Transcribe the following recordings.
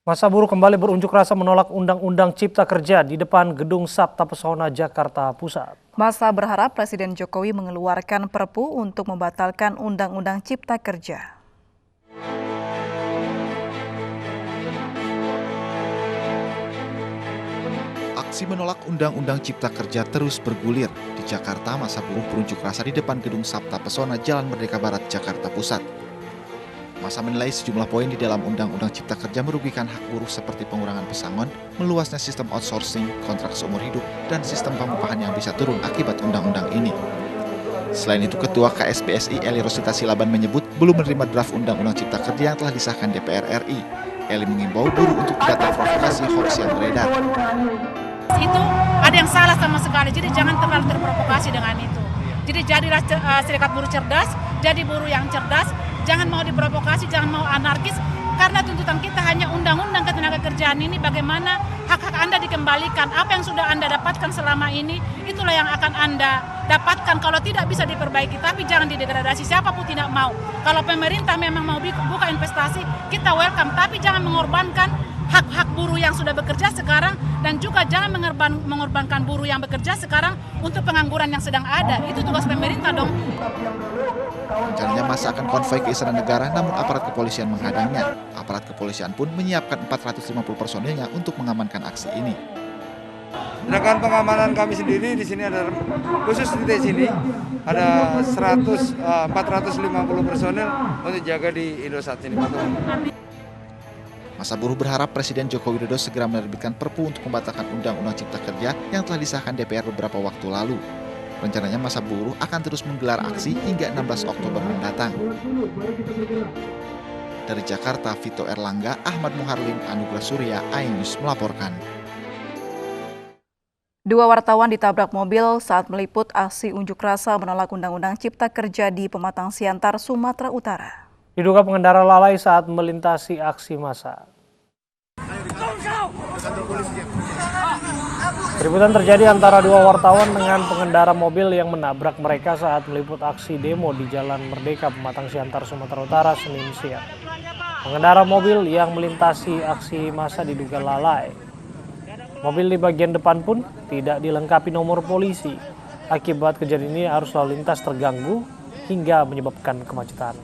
Masa buruh kembali berunjuk rasa menolak Undang-Undang Cipta Kerja di depan Gedung Sabta Pesona Jakarta Pusat. Masa berharap Presiden Jokowi mengeluarkan Perpu untuk membatalkan Undang-Undang Cipta Kerja. Aksi menolak Undang-Undang Cipta Kerja terus bergulir. Di Jakarta, masa buruh berunjuk rasa di depan Gedung Sabta Pesona Jalan Merdeka Barat, Jakarta Pusat. Masa menilai sejumlah poin di dalam Undang-Undang Cipta Kerja merugikan hak buruh seperti pengurangan pesangon, meluasnya sistem outsourcing, kontrak seumur hidup, dan sistem pengupahan yang bisa turun akibat undang-undang ini. Selain itu, Ketua KSBSI Eli Rosita Silaban menyebut belum menerima draft Undang-Undang Cipta Kerja yang telah disahkan DPR RI. Eli mengimbau buruh untuk tidak terprovokasi hoax yang beredar. Itu ada yang salah sama sekali, jadi jangan terlalu terprovokasi dengan itu. Jadi jadilah serikat buruh cerdas, jadi buruh yang cerdas, jangan mau diprovokasi, jangan mau anarkis, karena tuntutan kita hanya undang-undang ketenagakerjaan ini bagaimana hak-hak Anda dikembalikan, apa yang sudah Anda dapatkan selama ini, itulah yang akan Anda dapatkan. Kalau tidak bisa diperbaiki, tapi jangan didegradasi, siapapun tidak mau. Kalau pemerintah memang mau buka investasi, kita welcome, tapi jangan mengorbankan hak-hak buruh yang sudah bekerja sekarang, dan juga jangan mengorbankan buruh yang bekerja sekarang untuk pengangguran yang sedang ada. Itu tugas pemerintah dong. Rencananya masa akan konvoi ke Istana Negara, namun aparat kepolisian menghadangnya. Aparat kepolisian pun menyiapkan 450 personilnya untuk mengamankan aksi ini. Dengan pengamanan kami sendiri di sini ada khusus di sini ada 450 personil untuk jaga di Indosat ini. Masa buruh berharap Presiden Joko Widodo segera menerbitkan Perpu untuk membatalkan Undang-Undang Cipta Kerja yang telah disahkan DPR beberapa waktu lalu. Rencananya masa buruh akan terus menggelar aksi hingga 16 Oktober mendatang. Dari Jakarta, Vito Erlangga, Ahmad Muharlim, Anugrah Surya, iNews melaporkan. Dua wartawan ditabrak mobil saat meliput aksi unjuk rasa menolak Undang-Undang Cipta Kerja di Pematang Siantar, Sumatera Utara. Diduga pengendara lalai saat melintasi aksi massa. Keributan terjadi antara dua wartawan dengan pengendara mobil yang menabrak mereka saat meliput aksi demo di Jalan Merdeka, Pematang Siantar, Sumatera Utara, Senin siang. Pengendara mobil yang melintasi aksi massa diduga lalai. Mobil di bagian depan pun tidak dilengkapi nomor polisi. Akibat kejadian ini arus lalu lintas terganggu hingga menyebabkan kemacetan.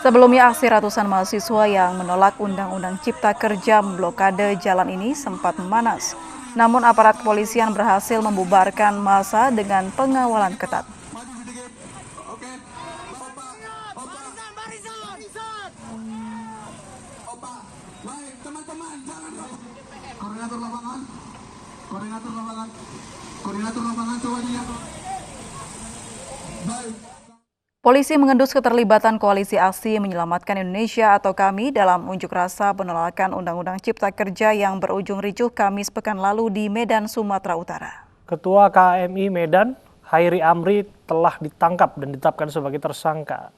Sebelumnya aksi ratusan mahasiswa yang menolak Undang-Undang Cipta Kerja memblokade jalan ini sempat memanas. Namun aparat kepolisian berhasil membubarkan massa dengan pengawalan ketat. Polisi mengendus keterlibatan koalisi aksi Menyelamatkan Indonesia atau KAMI dalam unjuk rasa penolakan Undang-Undang Cipta Kerja yang berujung ricuh Kamis pekan lalu di Medan, Sumatera Utara. Ketua KMI Medan, Hairi Amri, telah ditangkap dan ditetapkan sebagai tersangka.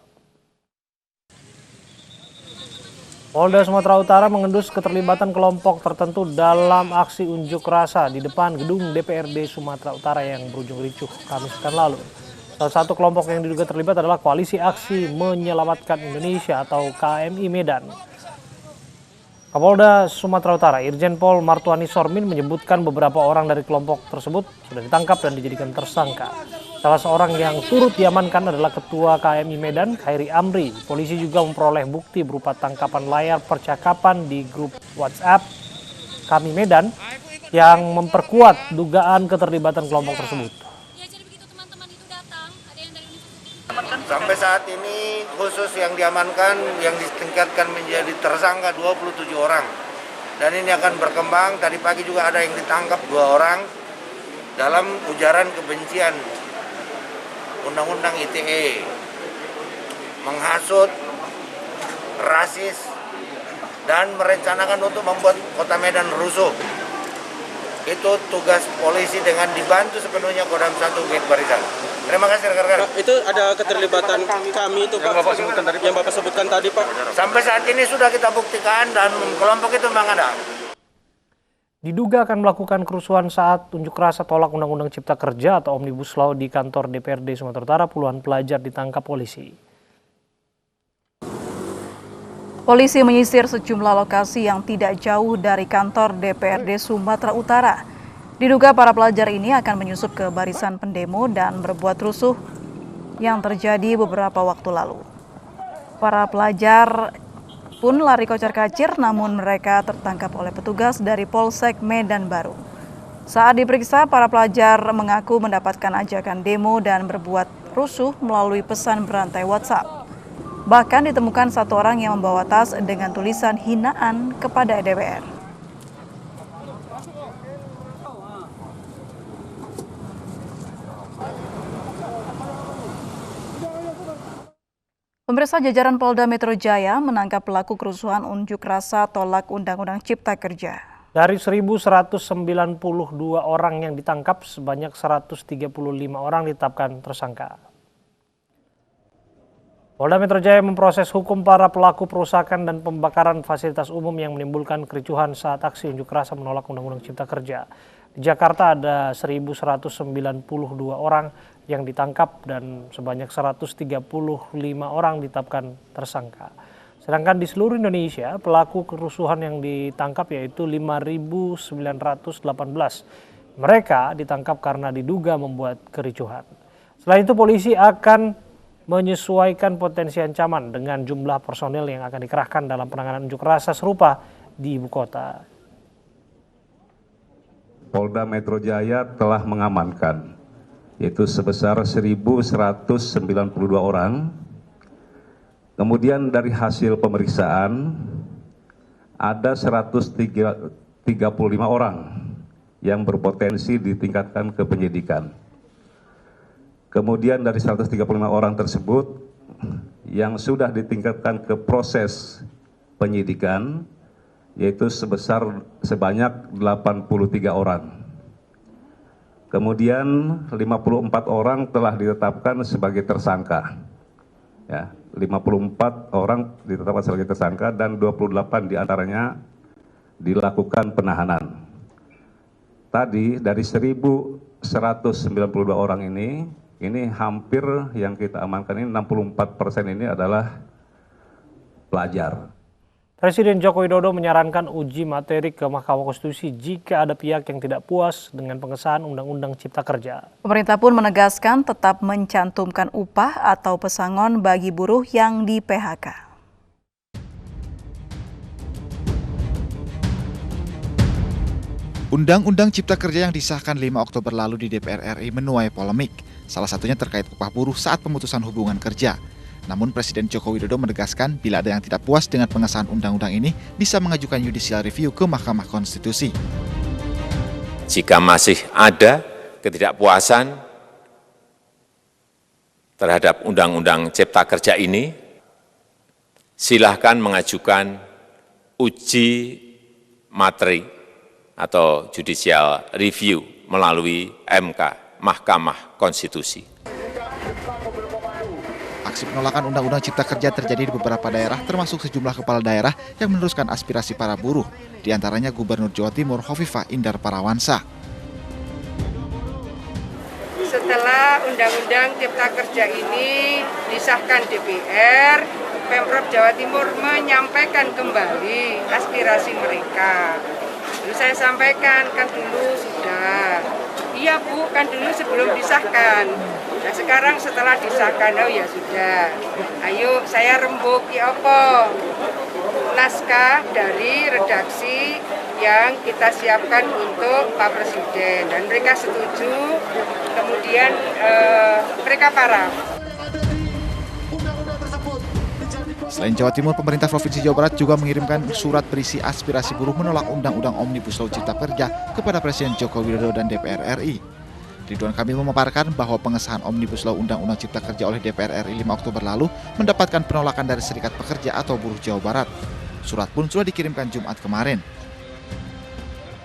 Polda Sumatera Utara mengendus keterlibatan kelompok tertentu dalam aksi unjuk rasa di depan gedung DPRD Sumatera Utara yang berujung ricuh Kamis pekan lalu. Salah satu kelompok yang diduga terlibat adalah Koalisi Aksi Menyelamatkan Indonesia atau KMI Medan. Kapolda Sumatera Utara, Irjen Pol Martuani Sormin menyebutkan beberapa orang dari kelompok tersebut sudah ditangkap dan dijadikan tersangka. Salah seorang yang turut diamankan adalah Ketua KMI Medan, Hairi Amri. Polisi juga memperoleh bukti berupa tangkapan layar percakapan di grup WhatsApp KMI Medan yang memperkuat dugaan keterlibatan kelompok tersebut. Sampai saat ini khusus yang diamankan yang ditingkatkan menjadi tersangka 27 orang. Dan ini akan berkembang, tadi pagi juga ada yang ditangkap 2 orang dalam ujaran kebencian Undang-Undang ITE, menghasut, rasis, dan merencanakan untuk membuat kota Medan rusuh. Itu tugas polisi dengan dibantu sepenuhnya Kodam 1 Gate Barisan. Terima kasih rekan-rekan. Itu ada keterlibatan kami itu Pak, yang Bapak sebutkan tadi Pak. Sampai saat ini sudah kita buktikan dan kelompok itu memang ada. diduga akan melakukan kerusuhan saat unjuk rasa tolak Undang-Undang Cipta Kerja atau Omnibus Law di kantor DPRD Sumatera Utara. Puluhan pelajar ditangkap polisi. Polisi menyisir sejumlah lokasi yang tidak jauh dari kantor DPRD Sumatera Utara. Diduga para pelajar ini akan menyusup ke barisan pendemo dan berbuat rusuh yang terjadi beberapa waktu lalu. Para pelajar pun lari kocar-kacir, namun mereka tertangkap oleh petugas dari Polsek Medan Baru. Saat diperiksa, para pelajar mengaku mendapatkan ajakan demo dan berbuat rusuh melalui pesan berantai WhatsApp. Bahkan ditemukan satu orang yang membawa tas dengan tulisan hinaan kepada DPR. Pemirsa, jajaran Polda Metro Jaya menangkap pelaku kerusuhan unjuk rasa tolak Undang-Undang Cipta Kerja. Dari 1.192 orang yang ditangkap, sebanyak 135 orang ditetapkan tersangka. Polda Metro Jaya memproses hukum para pelaku perusakan dan pembakaran fasilitas umum yang menimbulkan kericuhan saat aksi unjuk rasa menolak Undang-Undang Cipta Kerja. Di Jakarta ada 1.192 orang yang ditangkap dan sebanyak 135 orang ditetapkan tersangka. Sedangkan di seluruh Indonesia, pelaku kerusuhan yang ditangkap yaitu 5.918. Mereka ditangkap karena diduga membuat kericuhan. Selain itu, polisi akan menyesuaikan potensi ancaman dengan jumlah personel yang akan dikerahkan dalam penanganan unjuk rasa serupa di ibu kota. Polda Metro Jaya telah mengamankan yaitu sebesar 1.192 orang. Kemudian dari hasil pemeriksaan ada 135 orang yang berpotensi ditingkatkan ke penyidikan. Kemudian dari 135 orang tersebut yang sudah ditingkatkan ke proses penyidikan yaitu sebanyak 83 orang. Kemudian 54 orang telah ditetapkan sebagai tersangka. Ya, 54 orang ditetapkan sebagai tersangka dan 28 diantaranya dilakukan penahanan. Tadi dari 1.192 orang ini hampir yang kita amankan ini 64% ini adalah pelajar. Presiden Joko Widodo menyarankan uji materi ke Mahkamah Konstitusi jika ada pihak yang tidak puas dengan pengesahan Undang-Undang Cipta Kerja. Pemerintah pun menegaskan tetap mencantumkan upah atau pesangon bagi buruh yang di PHK. Undang-Undang Cipta Kerja yang disahkan 5 Oktober lalu di DPR RI menuai polemik. Salah satunya terkait upah buruh saat pemutusan hubungan kerja. Namun Presiden Joko Widodo menegaskan bila ada yang tidak puas dengan pengesahan undang-undang ini bisa mengajukan judicial review ke Mahkamah Konstitusi. Jika masih ada ketidakpuasan terhadap Undang-Undang Cipta Kerja ini, silahkan mengajukan uji materi atau judicial review melalui MK, Mahkamah Konstitusi. Aksi penolakan Undang-Undang Cipta Kerja terjadi di beberapa daerah, termasuk sejumlah kepala daerah yang meneruskan aspirasi para buruh, di antaranya Gubernur Jawa Timur Hovifah Indar Parawansa. Setelah Undang-Undang Cipta Kerja ini disahkan DPR, Pemprov Jawa Timur menyampaikan kembali aspirasi mereka. Lalu saya sampaikan, kan dulu sudah. Iya Bu, kan dulu sebelum disahkan. Nah sekarang setelah disahkan, oh ya sudah. Ayo saya rembuki apa? Naskah dari redaksi yang kita siapkan untuk Pak Presiden. Dan mereka setuju, kemudian mereka paraf. Selain Jawa Timur, pemerintah Provinsi Jawa Barat juga mengirimkan surat berisi aspirasi buruh menolak Undang-Undang Omnibus Law Cipta Kerja kepada Presiden Joko Widodo dan DPR RI. Ridwan Kamil memaparkan bahwa pengesahan Omnibus Law Undang-Undang Cipta Kerja oleh DPR RI 5 Oktober lalu mendapatkan penolakan dari Serikat Pekerja atau Buruh Jawa Barat. Surat pun sudah dikirimkan Jumat kemarin.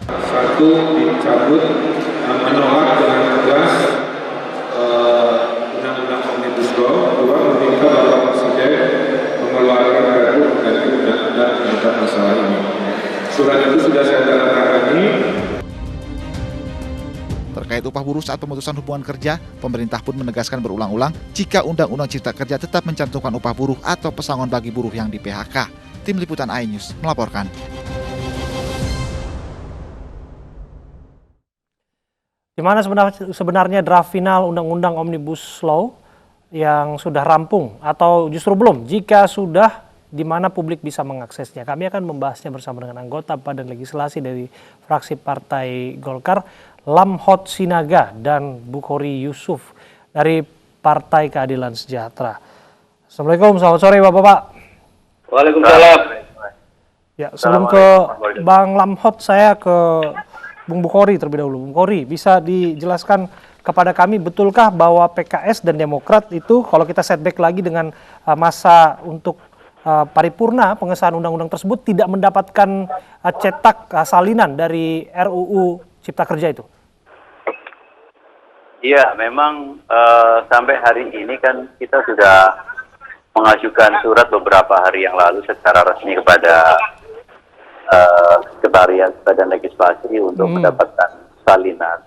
Satu, dicabut menolak dengan tegas Undang-Undang Omnibus Law. Dua, meminta Bapak Presiden mengeluarkan perpu dan undang-undang tentang masalah ini. Surat itu sudah saya tandatangani. Terkait upah buruh saat pemutusan hubungan kerja, pemerintah pun menegaskan berulang-ulang jika Undang-Undang Cipta Kerja tetap mencantumkan upah buruh atau pesangon bagi buruh yang di PHK. Tim Liputan iNews melaporkan. Di mana sebenarnya draft final Undang-Undang Omnibus Law yang sudah rampung atau justru belum? Jika sudah, di mana publik bisa mengaksesnya? Kami akan membahasnya bersama dengan anggota Badan Legislasi dari fraksi Partai Golkar, Lamhot Sinaga dan Bukhari Yusuf dari Partai Keadilan Sejahtera. Assalamualaikum, selamat sore Bapak-Bapak. Waalaikumsalam. Ya, sebelum ke Bang Lamhot, saya ke Bung Bukhari terlebih dahulu. Bung Bukhari, bisa dijelaskan kepada kami, betulkah bahwa PKS dan Demokrat itu, kalau kita setback lagi dengan masa untuk paripurna pengesahan undang-undang tersebut, tidak mendapatkan cetak salinan dari RUU Cipta Kerja itu? Iya, memang sampai hari ini kan kita sudah mengajukan surat beberapa hari yang lalu secara resmi kepada Sekretariat Badan Legislasi untuk mendapatkan salinan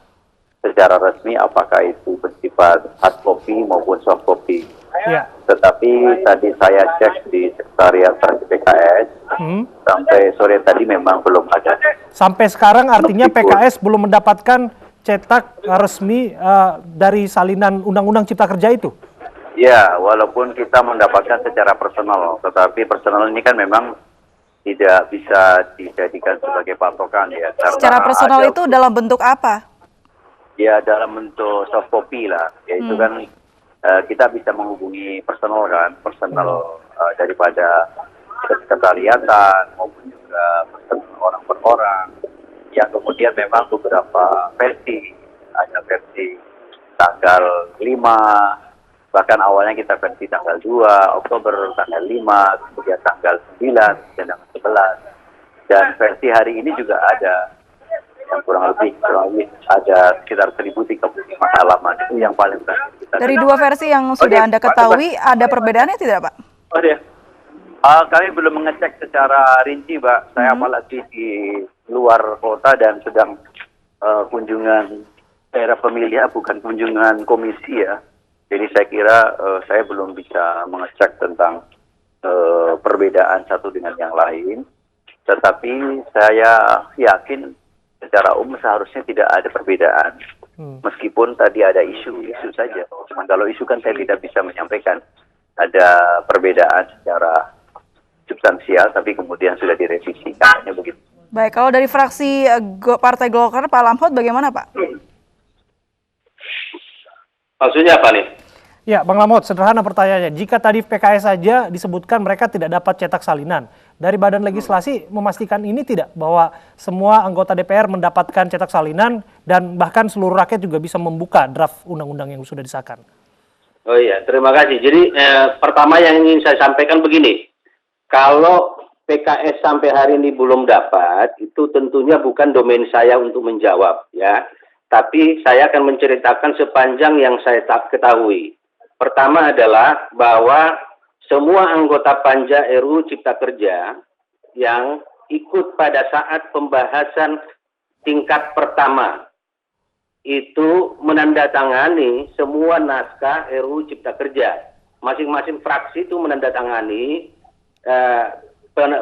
secara resmi, apakah itu bersifat hard copy maupun soft copy. Ya. Tetapi tadi saya cek di Sekretariat PKS, sampai sore tadi memang belum ada. Sampai sekarang artinya PKS belum mendapatkan cetak resmi dari salinan Undang-Undang Cipta Kerja itu? Ya, walaupun kita mendapatkan secara personal, tetapi personal ini kan memang tidak bisa dijadikan sebagai patokan ya. Secara personal itu dalam bentuk apa? Ya, dalam bentuk soft copy lah, yaitu kan kita bisa menghubungi personal kan, personal daripada sekretariatan maupun juga orang per orang. Yang kemudian memang beberapa versi, ada versi tanggal 5, bahkan awalnya kita versi tanggal 2 Oktober, tanggal 5, kemudian tanggal 9, dan tanggal 11. Dan versi hari ini juga ada yang kurang lebih ada sekitar 1035 halaman. Itu yang paling penting. Dari dua versi yang sudah Anda ketahui, ada perbedaannya tidak, Pak? Oh ya, kami belum mengecek secara rinci, Pak. Saya apalagi di luar kota dan sedang kunjungan daerah pemilihan, bukan kunjungan komisi ya. Jadi saya kira saya belum bisa mengecek tentang perbedaan satu dengan yang lain. Tetapi saya yakin secara umum seharusnya tidak ada perbedaan. Meskipun tadi ada isu saja. Cuma kalau isu kan saya tidak bisa menyampaikan ada perbedaan secara substansial, tapi kemudian sudah direvisi. Katanya begitu. Baik, kalau dari fraksi Partai Golkar, Pak Lamhot bagaimana, Pak? Maksudnya apa nih? Ya, Bang Lamhot, sederhana pertanyaannya. Jika tadi PKS saja disebutkan mereka tidak dapat cetak salinan, dari Badan Legislasi memastikan ini tidak, bahwa semua anggota DPR mendapatkan cetak salinan dan bahkan seluruh rakyat juga bisa membuka draft undang-undang yang sudah disahkan? Oh iya, terima kasih. Jadi pertama yang ingin saya sampaikan begini, kalau PKS sampai hari ini belum dapat, itu tentunya bukan domain saya untuk menjawab ya. Tapi saya akan menceritakan sepanjang yang saya ketahui. Pertama adalah bahwa semua anggota Panja RUU Cipta Kerja yang ikut pada saat pembahasan tingkat pertama itu menandatangani semua naskah RUU Cipta Kerja. Masing-masing fraksi itu menandatangani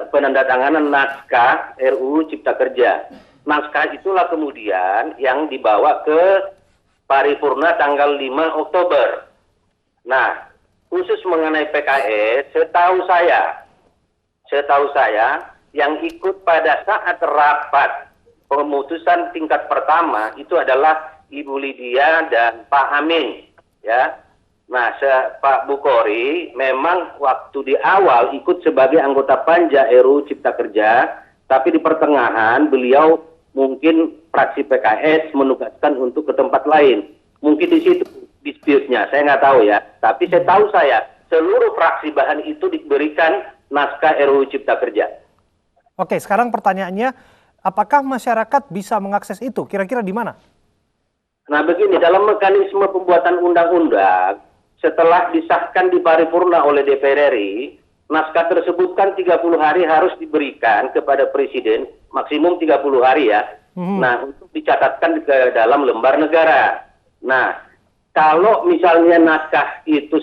penandatanganan naskah RUU Cipta Kerja. Naskah itulah kemudian yang dibawa ke paripurna tanggal 5 Oktober. Nah, khusus mengenai PKS, setahu saya yang ikut pada saat rapat pemutusan tingkat pertama itu adalah Ibu Lydia dan Pak Amin, ya. Nah, Pak Bukhari memang waktu di awal ikut sebagai anggota Panja RUU Cipta Kerja, tapi di pertengahan beliau mungkin fraksi PKS menugaskan untuk ke tempat lain. Mungkin di situ dispute-nya, saya nggak tahu ya. Tapi saya tahu seluruh fraksi bahan itu diberikan naskah RUU Cipta Kerja. Oke, sekarang pertanyaannya, apakah masyarakat bisa mengakses itu? Kira-kira di mana? Nah begini, dalam mekanisme pembuatan undang-undang, setelah disahkan di paripurna oleh DPR RI, naskah tersebut kan 30 hari harus diberikan kepada Presiden, maksimum 30 hari ya. Nah, untuk dicatatkan ke dalam lembar negara. Nah, kalau misalnya naskah itu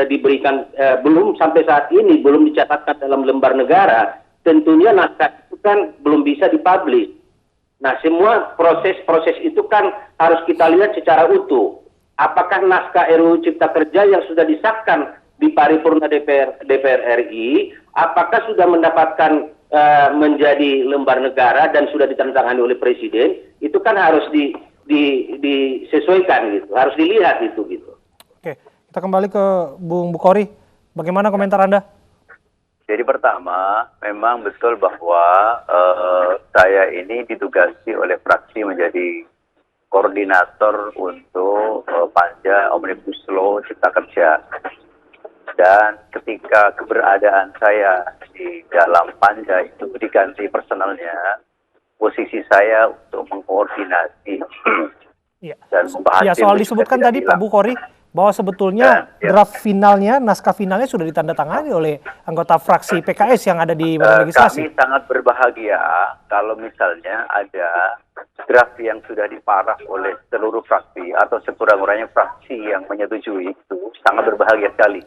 diberikan belum sampai saat ini belum dicatatkan dalam lembar negara, tentunya naskah itu kan belum bisa dipublish. Nah, semua proses-proses itu kan harus kita lihat secara utuh. Apakah naskah RUU Cipta Kerja yang sudah disahkan di paripurna DPR RI, apakah sudah mendapatkan menjadi lembar negara dan sudah ditandatangani oleh Presiden? Itu kan harus disesuaikan gitu, harus dilihat gitu. Oke, kita kembali ke Bung Bukhari. Bagaimana komentar Anda? Jadi pertama, memang betul bahwa saya ini ditugasi oleh fraksi menjadi koordinator untuk panja Omnibus Law Cipta Kerja. Dan ketika keberadaan saya di dalam panja itu diganti personalnya, posisi saya untuk mengkoordinasi dan membahas. Ya, soal disebutkan tadi Pak Bukhari bahwa sebetulnya draft finalnya, naskah finalnya sudah ditandatangani oleh anggota fraksi PKS yang ada di Badan Legislasi. Kami sangat berbahagia kalau misalnya ada draft yang sudah diparaf oleh seluruh fraksi atau sekurang-kurangnya fraksi yang menyetujui itu, sangat berbahagia sekali.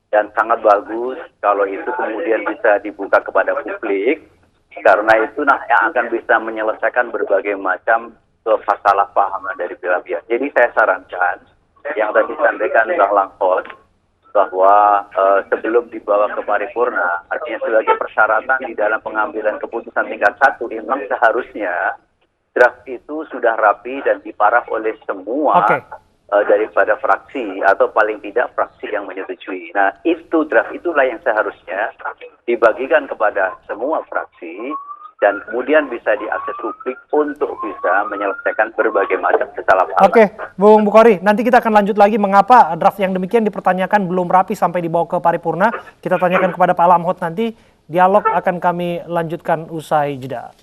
Dan sangat bagus kalau itu kemudian bisa dibuka kepada publik, karena itu yang akan bisa menyelesaikan berbagai macam kesalahpahaman dari pihak-pihak. Jadi saya sarankan yang tadi disampaikan Bang Langhot bahwa sebelum dibawa ke paripurna, artinya sebagai persyaratan di dalam pengambilan keputusan tingkat 1, memang seharusnya draft itu sudah rapi dan diparaf oleh semua daripada fraksi atau paling tidak fraksi yang menyetujui. Nah, itu draft itulah yang seharusnya dibagikan kepada semua fraksi dan kemudian bisa diakses publik untuk bisa menyelesaikan berbagai macam kesalahan. Oke, Bung Bukhari, nanti kita akan lanjut lagi mengapa draft yang demikian dipertanyakan belum rapi sampai dibawa ke paripurna. Kita tanyakan kepada Pak Lamhot nanti. Dialog akan kami lanjutkan usai jeda.